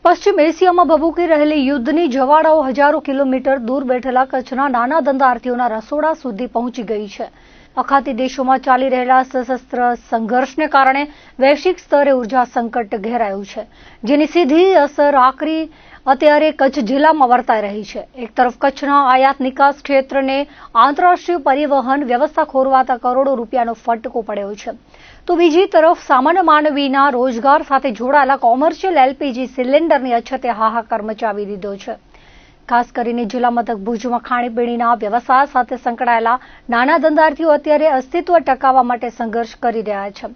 પશ્ચિમ એશિયામાં ભભૂકી રહેલી યુદ્ધની જવાળાઓ હજારો કિલોમીટર દૂર બેઠેલા કચ્છના નાના ધંધાર્થીઓના રસોડા સુધી પહોંચી ગઈ છે. અખાતી દેશોમાં ચાલી રહેલા સશસ્ત્ર સંઘર્ષને કારણે વૈશ્વિક સ્તરે ઉર્જા સંકટ ઘેરાયું છે, જેની સીધી અસર આકરી અત્યારે કચ્છ જિલ્લામાં વર્તાઈ રહી છે. એક તરફ કચ્છના આયાત નિકાસ ક્ષેત્રને આંતરરાષ્ટ્રીય પરિવહન વ્યવસ્થા ખોરવાતા કરોડો રૂપિયાનો ફટકો પડ્યો છે, તો બીજી તરફ સામાન્ય માનવીના રોજગાર સાથે જોડાયેલા કોમર્શિયલ એલપીજી સિલિન્ડરની અછતે હાહાકાર મચાવી દીધો છે. ખાસ કરીને જિલ્લા મથક ભુજમાં ખાણીપીણીના વ્યવસાય સાથે સંકળાયેલા નાના ધંધાર્થીઓ અત્યારે અસ્તિત્વ ટકાવવા માટે સંઘર્ષ કરી રહ્યા છે.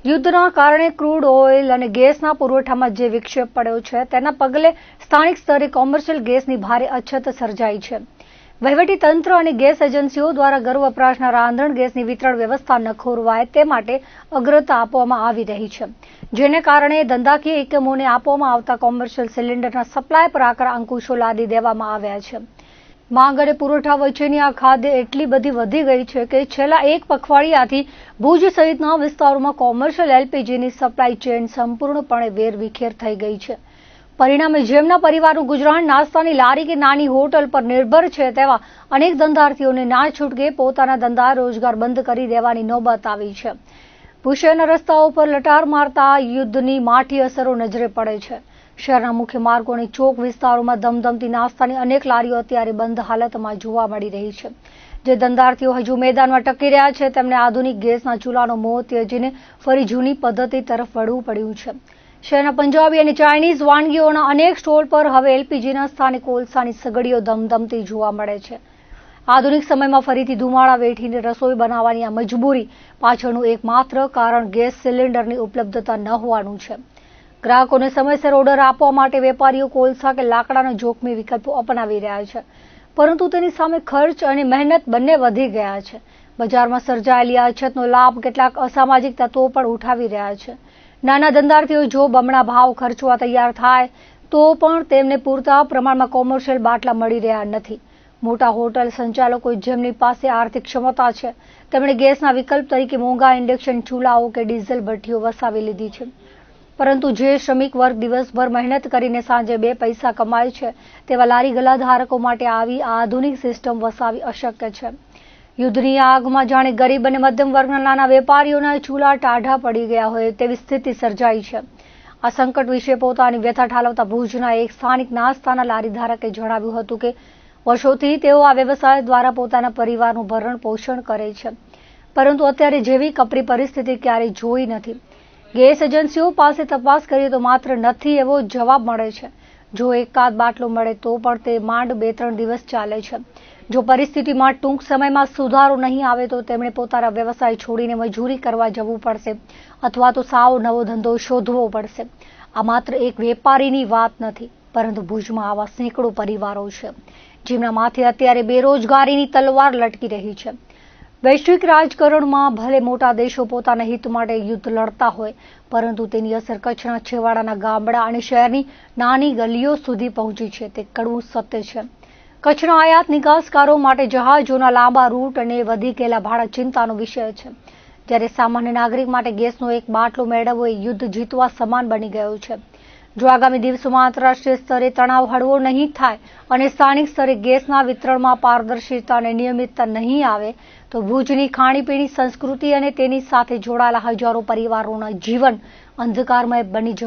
યુદ્ધના કારણે ક્રૂડ ઓઇલ અને ગેસના પુરવઠામાં જે વિક્ષેપ પડ્યો છે, તેના પગલે સ્થાનિક સ્તરે કોમર્શિયલ ગેસની ભારે અછત સર્જાઈ છે. વહીવટી તંત્ર અને ગેસ એજન્સીઓ દ્વારા ઘર વપરાશના રાંધણ ગેસની વિતરણ વ્યવસ્થા ન ખોરવાય તે માટે અગ્રતા આપવામાં આવી રહી છે, જેને કારણે ધંધાકીય એકમોને આપવામાં આવતા કોમર્શિયલ સિલિન્ડરના સપ્લાય પર આકરા અંકુશો લાદી દેવામાં આવ્યા છે. માંગ અને પુરવઠા વચ્ચેની આ ખાદ્ય એટલી બધી વધી ગઈ છે કે છેલ્લા એક પખવાડિયાથી ભુજ સહિતના વિસ્તારોમાં કોમર્શિયલ એલપીજીની સપ્લાય ચેઇન સંપૂર્ણપણે વેરવિખેર થઈ ગઈ છે. પરિણામે જેમના પરિવારનું ગુજરાન નાસ્તાની લારી કે નાની હોટલ પર નિર્ભર છે, તેવા અનેક ધંધાર્થીઓને ના છૂટકે પોતાના ધંધા રોજગાર બંધ કરી દેવાની નોબત આવી છે. ભુજ શહેરના રસ્તાઓ પર લટાર મારતા યુદ્ધની માઠી અસરો નજરે પડે છે. શહેરના મુખ્ય માર્ગો અને ચોક વિસ્તારોમાં ધમધમતી નાસ્તાની અનેક લારીઓ અત્યારે બંધ હાલતમાં જોવા મળી રહી છે. જે ધંધાર્થીઓ હજુ મેદાનમાં ટકી રહ્યા છે, તેમને આધુનિક ગેસના ચૂલાનો મોહ ત્યજીને ફરી જૂની પદ્ધતિ તરફ વળવું પડ્યું છે. શહેરના પંજાબી અને ચાઇનીઝ વાનગીઓના અનેક સ્ટોલ પર હવે એલપીજીના સ્થાને કોલસાની સગડીઓ ધમધમતી જોવા મળે છે. આધુનિક સમયમાં ફરીથી ધુમાડા વેઠીને રસોઈ બનાવવાની આ મજબૂરી પાછળનું એકમાત્ર કારણ ગેસ સિલિન્ડરની ઉપલબ્ધતા ન હોવાનું છે. ગ્રાહકોને સમયસર ઓર્ડર આપવા માટે વેપારીઓ કોલસા કે લાકડાના જોખમી વિકલ્પો અપનાવી રહ્યા છે, પરંતુ તેની સામે ખર્ચ અને મહેનત બંને વધી ગયા છે. બજારમાં સર્જાયેલી આ અછતનો લાભ કેટલાક અસામાજિક તત્વો પણ ઉઠાવી રહ્યા છે. નાના ધંધાર્થીઓ જો બમણા ભાવ ખર્ચવા તૈયાર થાય તો પણ તેમને પૂરતા પ્રમાણમાં કોમર્શિયલ બાટલા મળી રહ્યા નથી. મોટા હોટલ સંચાલકો જેમની પાસે આર્થિક ક્ષમતા છે, તેમણે ગેસના વિકલ્પ તરીકે મોંઘા ઇન્ડક્શન ચૂલાઓ કે ડીઝલ ભઠ્ઠીઓ વસાવી લીધી છે, પરંતુ જે શ્રમિક વર્ગ દિવસભર મહેનત કરીને સાંજે 2 પૈસા કમાય છે, તેવા લારી ગલ્લા ધારકો માટે આવી આધુનિક સિસ્ટમ વસાવી અશક્ય છે. યુદ્ધની આગમાં જાણે ગરીબ અને મધ્યમ વર્ગના નાના વેપારીઓના ચૂલા ટાઢા પડી ગયા હોય તેવી સ્થિતિ સર્જાઈ છે. આ સંકટ વિશે પોતાની વ્યથા ઠાલવતા ભુજના એક સ્થાનિક નાસ્તાના લારી ધારકે જણાવ્યું હતું કે વર્ષોથી તેઓ આ વ્યવસાય દ્વારા પોતાના પરિવારનું ભરણ પોષણ કરે છે, પરંતુ અત્યારે જેવી કપરી પરિસ્થિતિ ક્યારેય જોઈ નથી. ગેસ એજન્સીઓ પાસે તપાસ કરીએ તો માત્ર નથી એવો જવાબ મળે છે. જો એકાદ બાટલો મળે તો પણ તે માંડ 2-3 દિવસ ચાલે છે. જો પરિસ્થિતિમાં ટૂંક સમયમાં સુધારો નહીં આવે તો તેમણે પોતાના વ્યવસાય છોડીને મજૂરી કરવા જવું પડશે અથવા તો સાવ નવો ધંધો શોધવો પડશે. આ માત્ર એક વેપારીની વાત નથી, પરંતુ ભુજમાં આવા સેંકડો પરિવારો છે, જેમના માથે અત્યારે બેરોજગારીની તલવાર લટકી રહી છે. વૈશ્વિક રાજકારણમાં ભલે મોટા દેશો પોતાના હિત માટે યુદ્ધ લડતા હોય, પરંતુ તેની અસર કચ્છના છેવાડાના ગામડા અને શહેરની નાની ગલીઓ સુધી પહોંચી છે, તે કડવું સત્ય છે. કચ્છના આયાત નિકાસકારો માટે જહાજોના લાંબા રૂટ અને વધી ગયેલા ભાડા ચિંતાનો વિષય છે, જ્યારે સામાન્ય નાગરિક માટે ગેસનો એક બાટલો મેળવવો એ યુદ્ધ જીતવા સમાન બની ગયો છે. જો આગામી દિવસોમાં આંતરરાષ્ટ્રીય સ્તરે તણાવ હળવો નહીં થાય અને સ્થાનિક સ્તરે ગેસના વિતરણમાં પારદર્શિતા અને નિયમિતતા નહીં આવે, તો ભુજની ખાણીપીણી સંસ્કૃતિ અને તેની સાથે જોડાયેલા હજારો પરિવારોના જીવન અંધકારમય બની જશે.